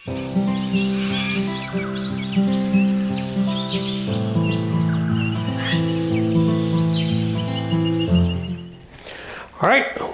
Alright,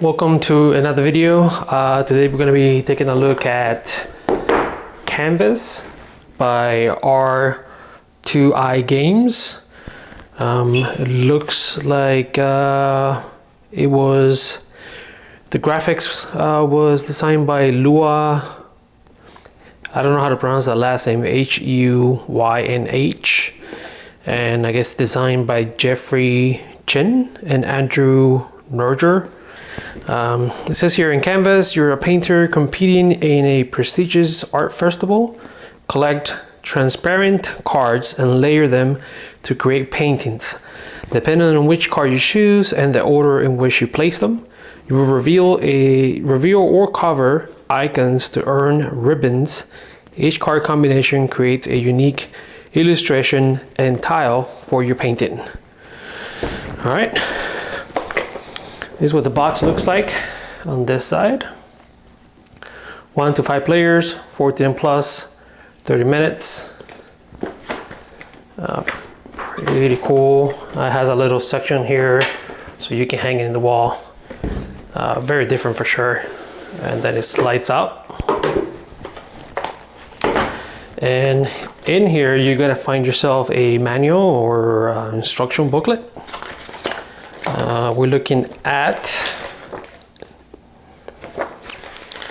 welcome to another video. Today we're going to be taking a look at Canvas by R2I Games. It looks like it was, the graphics was designed by Lua, I don't know how to pronounce that last name, Huynh, and I guess designed by Jeffrey Chin and Andrew Norger. It says here, in Canvas, you're a painter competing in a prestigious art festival. Collect transparent cards and layer them to create paintings. Depending on which card you choose and the order in which you place them, you will reveal or cover icons to earn ribbons. Each card combination creates a unique illustration and tile for your painting. All right. This is what the box looks like on this side. 1 to 5 players, 14 plus, 30 minutes. Pretty cool. It has a little section here so you can hang it in the wall. Very different for sure. And then it slides out. And in here, you're gonna find yourself a manual or instruction booklet. We're looking at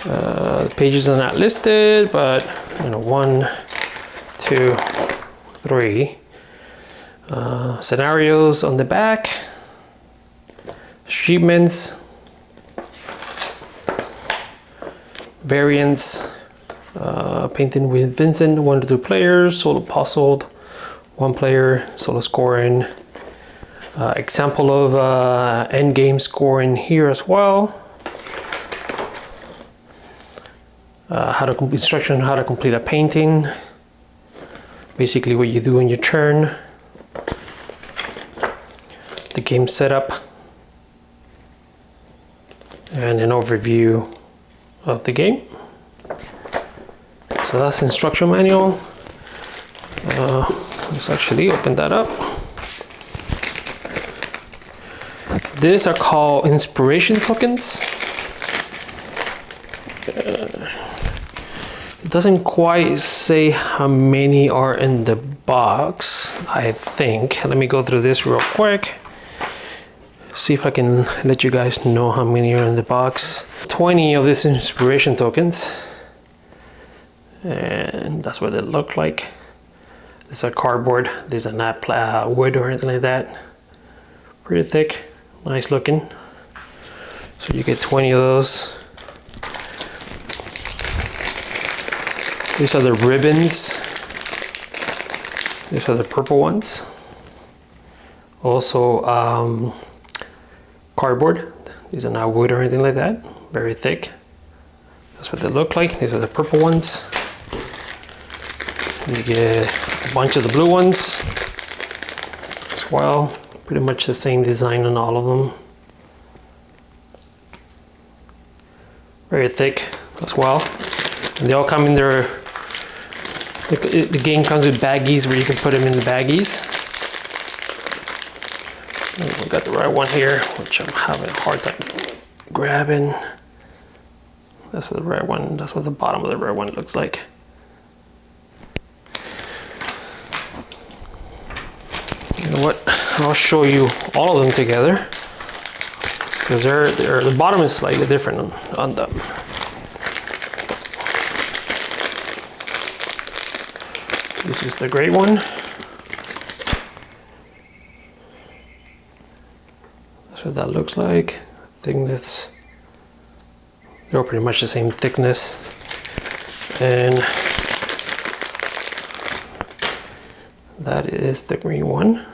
the pages are not listed, but 1, 2, 3 scenarios on the back, achievements, variants, painting with Vincent, 1 to 2 players, solo puzzled, 1 player, solo scoring. Example of end game scoring here as well. Instruction on how to complete a painting. Basically what you do in your turn. The game setup. And an overview of the game. So that's the instruction manual. Let's actually open that up. These are called inspiration tokens. It doesn't quite say how many are in the box, I think. Let me go through this real quick. See if I can let you guys know how many are in the box. 20 of these inspiration tokens. And that's what they look like. These are cardboard. These are not wood or anything like that. Pretty thick. Nice looking. So you get 20 of those. These are the ribbons. These are the purple ones. Also cardboard. These are not wood or anything like that. Very thick. That's what they look like. These are the purple ones. You get a bunch of the blue ones as well. Pretty much the same design on all of them. Very thick as well. And they all come in their, the game comes with baggies where you can put them in the baggies. And we got the right one here, which I'm having a hard time grabbing. That's what the red one, that's what the bottom of the red one looks like. You know what? I'll show you all of them together because the bottom is slightly different on them. This is the gray one. That's what that looks like. Thickness. They're pretty much the same thickness. And that is the green one.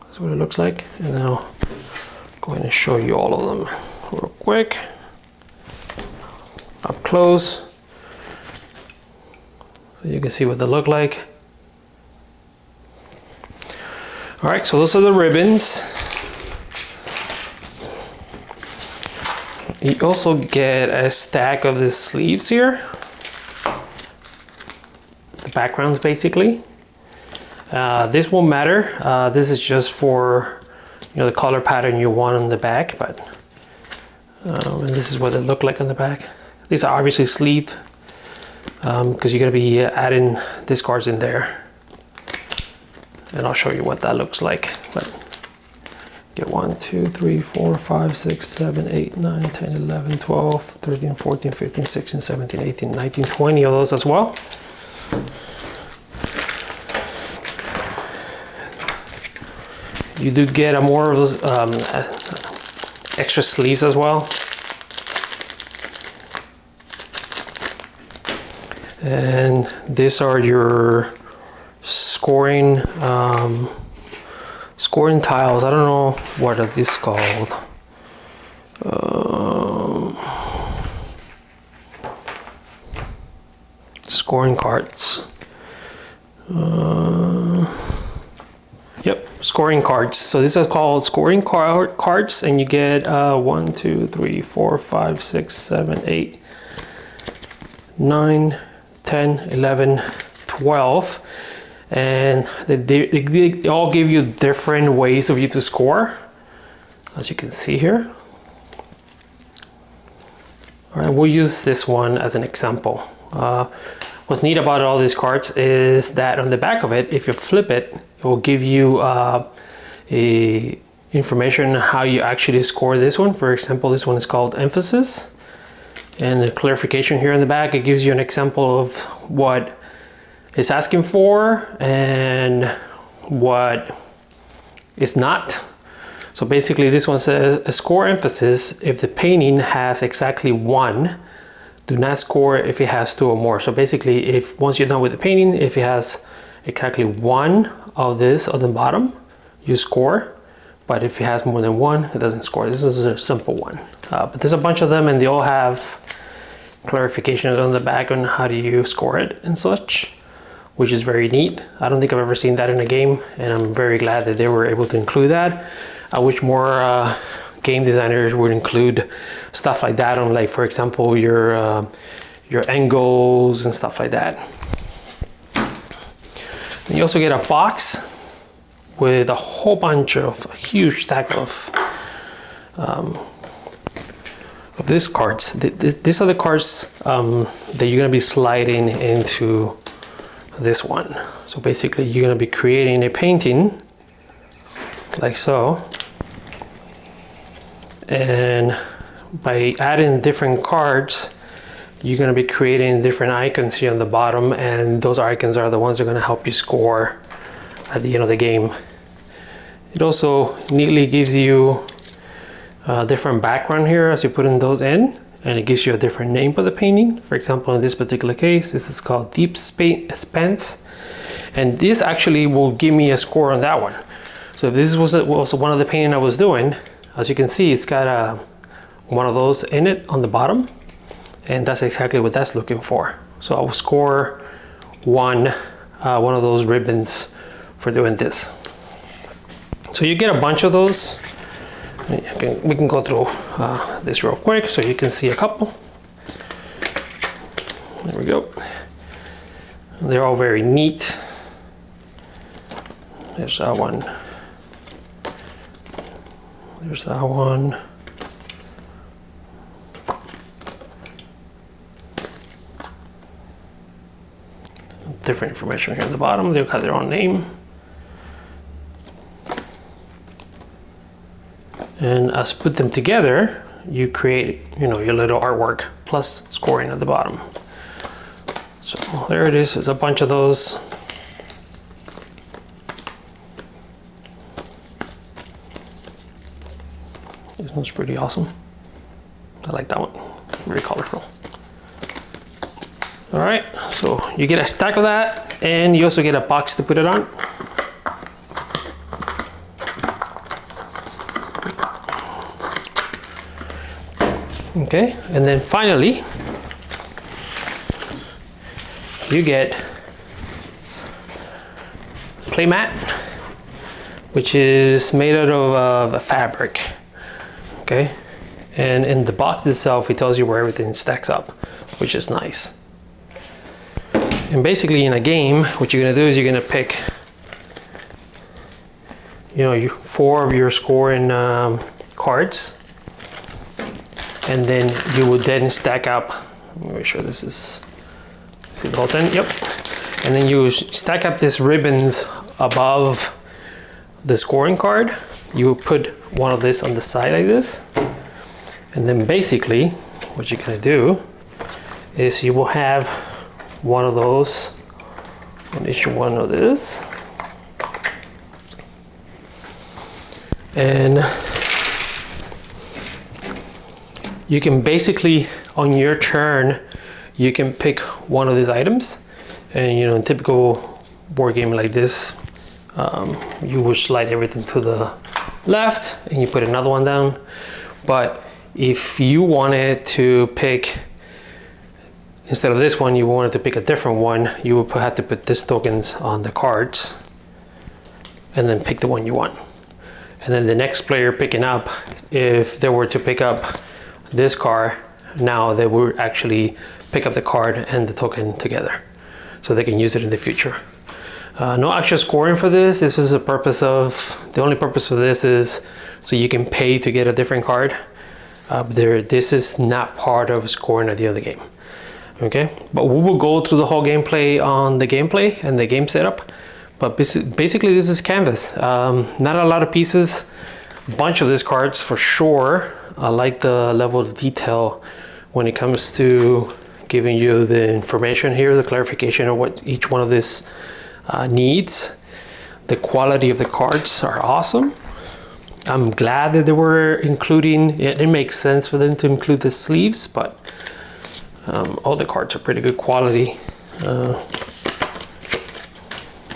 That's what it looks like. And now I'm going to show you all of them real quick. Up close. So you can see what they look like. All right, so those are the ribbons. You also get a stack of the sleeves here. The backgrounds basically. This won't matter. This is just for the color pattern you want on the back, but and this is what it looked like on the back. These are obviously sleeved because you're gonna be adding these cards in there, and I'll show you what that looks like. But get 1, 2, 3, 4, 5, 6, 7, 8, 9, 10, 11, 12, 13, 14, 15, 16, 17, 18, 19, 20 of those as well. You do get a more of those extra sleeves as well. And these are your scoring scoring tiles. I don't know what are these called. Scoring cards. Yep, scoring cards. So these are called scoring cards, and you get 1, 2, 3, 4, 5, 6, 7, 8, 9, 10, 11, 12, and they all give you different ways of you to score, as you can see here. All right, we'll use this one as an example. What's neat about all these cards is that on the back of it, if you flip it, it will give you information on how you actually score this one. For example, this one is called emphasis. And the clarification here in the back, it gives you an example of what it's asking for and what is not. So basically this one says a score emphasis if the painting has exactly 1. Do not score if it has 2 or more. So basically, if once you're done with the painting, if it has exactly 1 of this on the bottom, you score. But if it has more than 1, it doesn't score. This is a simple one. But there's a bunch of them, and they all have clarifications on the back on how do you score it and such, which is very neat. I don't think I've ever seen that in a game, and I'm very glad that they were able to include that. I wish more game designers would include stuff like that on, like, for example, your angles and stuff like that. And you also get a box with a whole bunch of a huge stack of these cards. These are the cards that you're gonna be sliding into this one. So basically, you're gonna be creating a painting like so. And by adding different cards, you're going to be creating different icons here on the bottom, and those icons are the ones that are going to help you score at the end of the game. It also neatly gives you a different background here as you put in those in, and it gives you a different name for the painting. For example, in this particular case, this is called Deep Expanse, and this actually will give me a score on that one. So if this was one of the painting I was doing, as you can see, it's got one of those in it on the bottom, and that's exactly what that's looking for. So I will score one of those ribbons for doing this. So you get a bunch of those. We can go through this real quick so you can see a couple. There we go. They're all very neat. There's that one. There's that one. Different information here at the bottom. They'll have their own name. And as you put them together, you create, your little artwork plus scoring at the bottom. So there it is. There's a bunch of those. This one's pretty awesome. I like that one. Very colorful. All right, so you get a stack of that, and you also get a box to put it on. Okay, and then finally, you get play mat, which is made out of a fabric. Okay, And in the box itself, it tells you where everything stacks up, which is nice. And basically in a game, what you're gonna do is you're gonna pick, you know, 4 of your scoring cards, and then you would then stack up. Let me make sure this is, see the whole thing? Yep. And then you stack up these ribbons above the scoring card. You put one of this on the side like this, and then basically what you're gonna do is you will have one of those on each one of this, and you can basically on your turn you can pick one of these items. And you know, in typical board game like this, you would slide everything to the left and you put another one down. But if you wanted to pick, instead of this one, you wanted to pick a different one, you would have to put these tokens on the cards and then pick the one you want. And then the next player picking up, if they were to pick up this card, now they would actually pick up the card and the token together, so they can use it in the future. No actual scoring for this. This is the only purpose of this is so you can pay to get a different card. This is not part of scoring at the end of the game. Okay, but we will go through the whole gameplay on the gameplay and the game setup. But basically this is Canvas. Not a lot of pieces, a bunch of these cards for sure. I like the level of detail when it comes to giving you the information here, the clarification of what each one of these needs. The quality of the cards are awesome. I'm glad that they were including, it makes sense for them to include the sleeves, but all the cards are pretty good quality.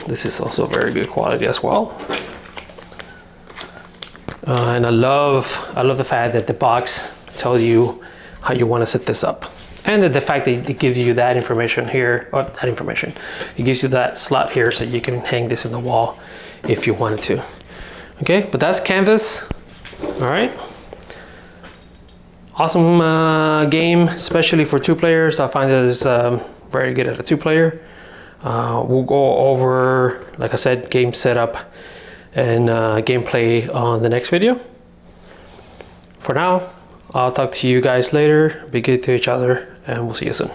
This is also very good quality as well. And I love the fact that the box tells you how you want to set this up. And the fact that it gives you that information here, or that information, it gives you that slot here so you can hang this in the wall if you wanted to. Okay, but that's Canvas. All right. Awesome game, especially for 2 players. I find it is very good at a 2-player. We'll go over, like I said, game setup and gameplay on the next video. For now, I'll talk to you guys later. Be good to each other, and we'll see you soon.